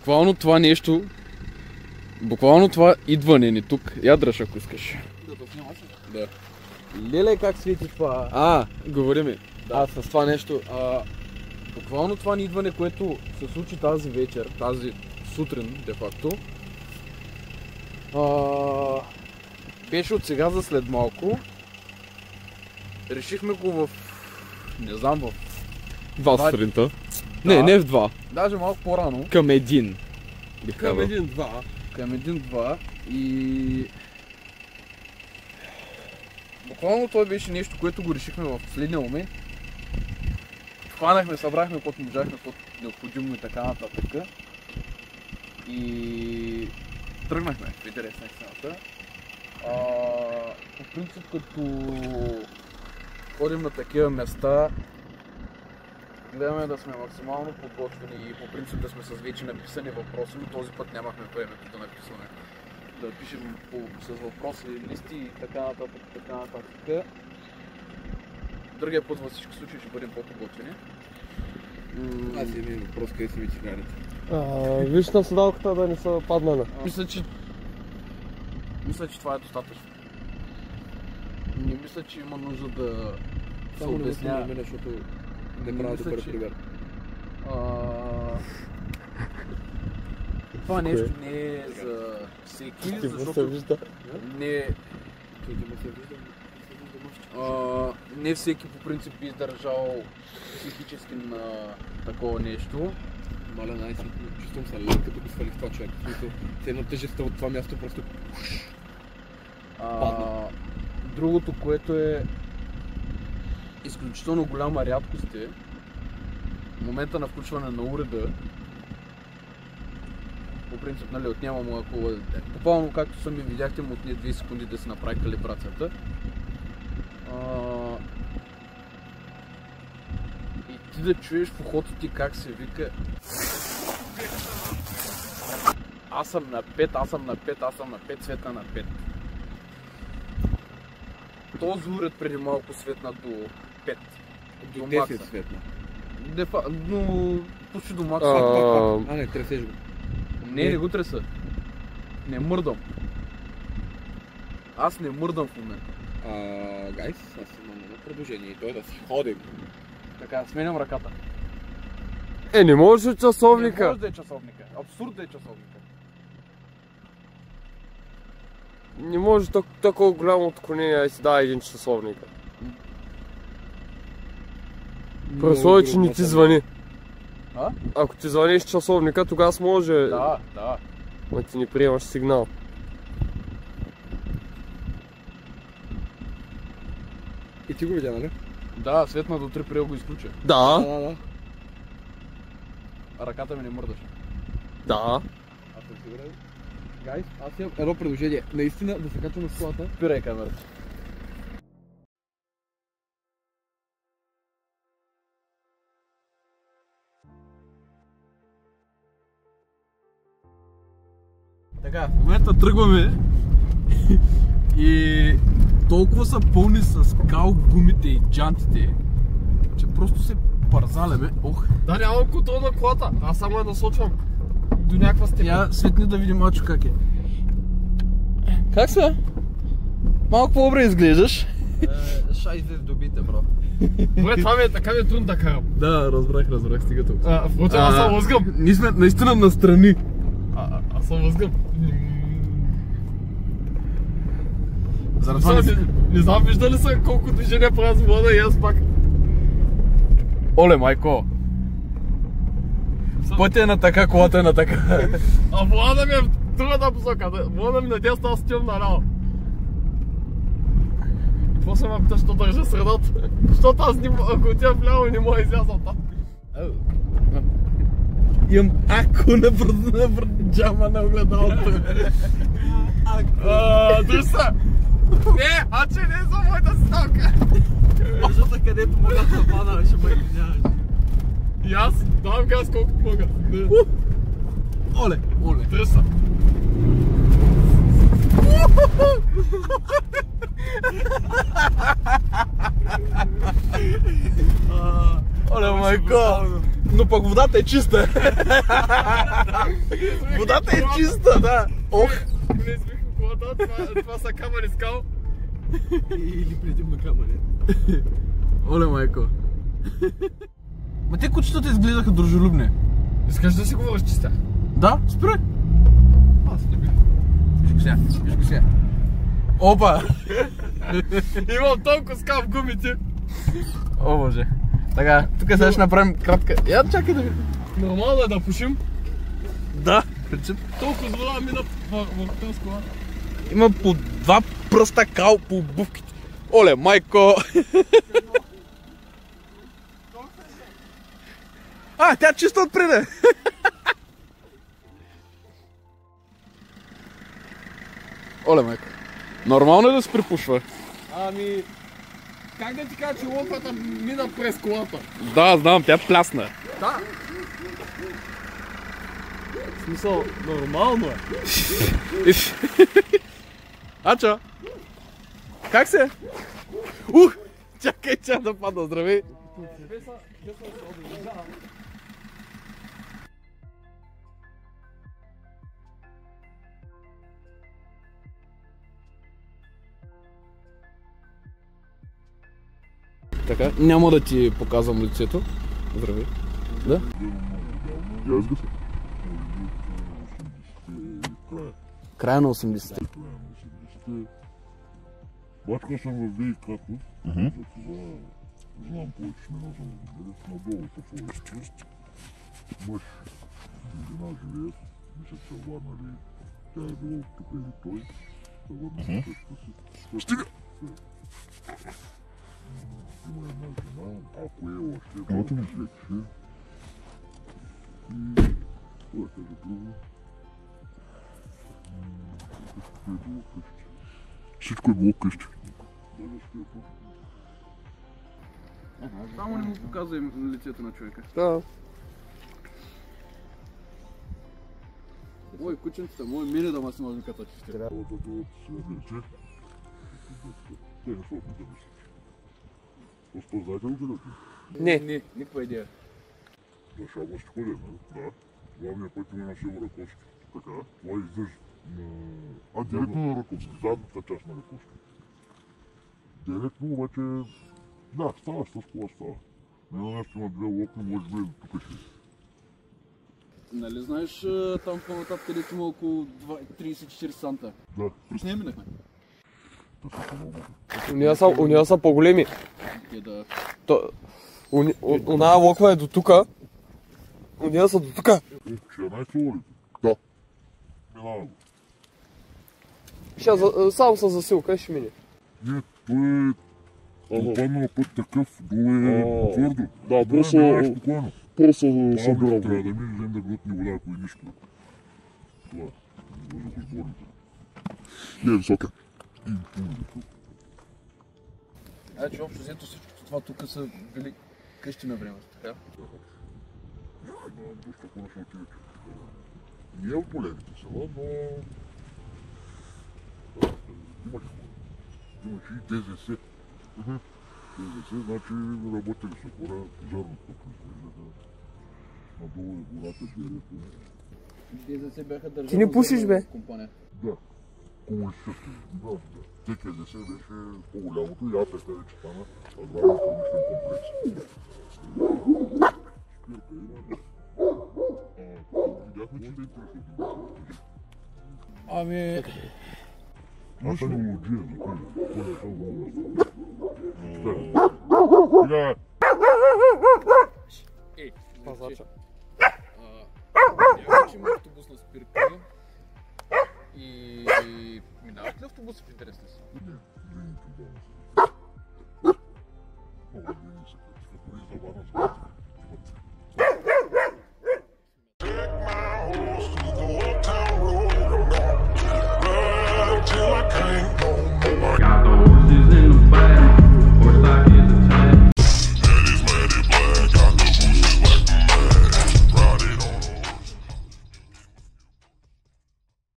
буквално това нещо, буквално това идване ни тук, ядраш ако искаш. Да, то снимаш ли? Да. Леле, как свети това? Говори ми. Да, с това нещо. Буквално това ни идване, което се случи тази вечер, тази сутрин, де факто. Беше от сега за след малко. Решихме го в... не знам, в... 2 сутринта. Да. Не в 2. Даже малко по-рано. Към 1. Към 1-2. Към 1-2 и... буквално той беше нещо, което го решихме в последния момент. Хванахме, събрахме каквото можахме, каквото необходимо и така нататък. И... тръгнахме в интерес на истината. По принцип, като ходим на такива места, гледаме да сме максимално подготвени и по принцип да сме с вече написани въпроси, но този път нямахме времето да написаме. Да пишем с въпроси, листи и така нататък, така нататък. Другия път във всички случаи ще бъдем по-подготвени. Аз имам въпрос, къде са ви цигарите? Виж на седалката да не са паднали. Мисля, че това е достатъчно. Не мисля, че има нужда да се Само не го обясня. снимаме, защото не правя добър пример. Това нещо не е за всеки, защото не всеки по принцип би издържал психически на такова нещо. Маля, най-сетно чувствам се лен, като го свалих това човек. С една тежестта от това място просто падна. Другото, което е изключително голяма рядкост е в момента на включване на уреда. По принцип, нали, отнема му около... буквално както сами видяхте, му отне 2 секунди да се направи калибрацията. И ти да чуеш в ухото ти как се вика: аз съм на 5, аз съм на 5, аз съм на 5, светна на 5. Този уред преди малко светна до 5. До 10 светна. Но почти до макса. Не, тресеш го. Не го треса. Не мърдам. Аз не мърдам в момента. Гайс, аз имам едно предложение и то е да си ходим. Така, сменям ръката. Не може часовника. Не може да е часовника. Абсурд да е часовника. Не може такова голямо отклонение да си дава един часовник. Пресловие, че не ти звъни. Ако ти звъниш часовника, тогава може... Да. Но ти не приемаш сигнал. И ти го видя, нали? Да, светна до 3 приел го изключа. Да. А ръката ми не мърдаше. Да. Аз съм сигурен. Гайс, аз имам едно предложение. Наистина да се качвам на колата. Спирай камерата. Така, в момента тръгваме и толкова са пълни с кал гумите и джантите, че просто се парзаляме. Да, нямам контрол на колата. Аз само я насочвам до някаква степен. Я светни да видим мачо как е. Как са? Малко по-добре изглеждаш. Шайзе в добите, бро. Добре, това ми е така, ми е трудно да карам. Да, разбрах, стига тук. Впрочем, аз съм лъзгам. Ние сме наистина настрани. Аз съм лъзгам. Не знам, виждали са колко движения правя с влада и аз пак. Оле, майко! Пътя е на така, колата е на така. А влада ми е в другата посока. Влада ми надясно, аз стивам наляво. Какво се ме питаш, що държа средата? Защото аз ако отида вляво не мога изляза там. Имам ако на джама на огледалото. Дръж се! Не, че не е за моята ставка! Защото където мога да пада, ще ме извиняваш. И аз давам газ колкото мога. Оле! Дръж се! Оле, майко! Но пък водата е чиста. Водата е чиста, да. Ох. Влезбих в колата, това са камъни скал. Или предимно камъни. Оле, майко. Ма те кучетата изглеждаха дружелюбни. Искаш да си говориш с тях? Да, спирай. Аз не бих. Виж го сега. Опа! Имам толкова скал в гумите. О, боже. Така, тук сега ще направим кратка... Я чакай да видим. Нормално е да пушим. Да, принцип. Толкова с вода мина върху тази кола. Има по 2 пръста кал по обувките. Оле, майко! А, тя чисто отпреде! Оле, майко. Нормално е да се припушва. Ами... Как да ти кажа, че лопата мина през колата? Да, знам, тя плясна. Да. В смисъл, нормално е. Ачо! Как се? Чакай, че да падна, здравей! Така, няма да ти показвам лицето. Здравей. Да? Края на 80-те. Бачка съм във ВИК-ато, затова знам повече с мина съм разберец, надолу по форестите. Мъж и жена живеят, мисля, че са върнали, тя е била тук или той, са върнали къщата си. Стига! Има една жена, ако е още, което ми слече. И това е за друго. Всичко е било къщи. Всичко е било къщи. Само не му показвай лицето на човека. Да. Ой, кученцата, мой миле да ма си може като че ще. Това да дойдат следвачи. Те не са опит да мислят. Просто знаете ли къде? Не, никаква идея. За Шабла ще ходим, да. Главният път има на село Раковски. Така, това излиза. Директно на Раковски, задната част на Раковски. Директно обаче, да, ставаш с кола става. На едно място има 2 локни, може би тук ще. Нали знаеш там по-нататък, където има около 30-40 санта? Да. През нея минахме. Уния са по-големи. Те да... Оная локва е до тука. Уния са до тука. 14 лолите? Да. Минава го. Само с засилка ще мине. Не, той е компанна път такъв, долу е твърдо. Да, просто спокойно. Просто Трябва да мине, взем да глътни вода, ако е нищо. Това е. Въздухосборните. Не е висока. Значи общо взето всичко това тук са били къщи на времето, така? Доста хора ще отидете. Не е от големите села, но... Имаше хора. Имаше и ДЗС. ДЗС, значи работили са хора, зърното произвеждаха. Надолу е гората, дерето. ДЗС бяха държавна Ти не пушиш, бе? компания. Да. Комунистически. Да. ТКЗС беше по-голямото и АПК вече стана аграрно промишлен комплекс. Спирка има. Видяхме, че те интересува. Ами... Аз съм лоджия, за кой? Кой е това много? Сега... Пазача. Някак, че има автобусна спирка и... Минават ли автобуси в интерес ли си? Не, винаги това. Много винаги се като за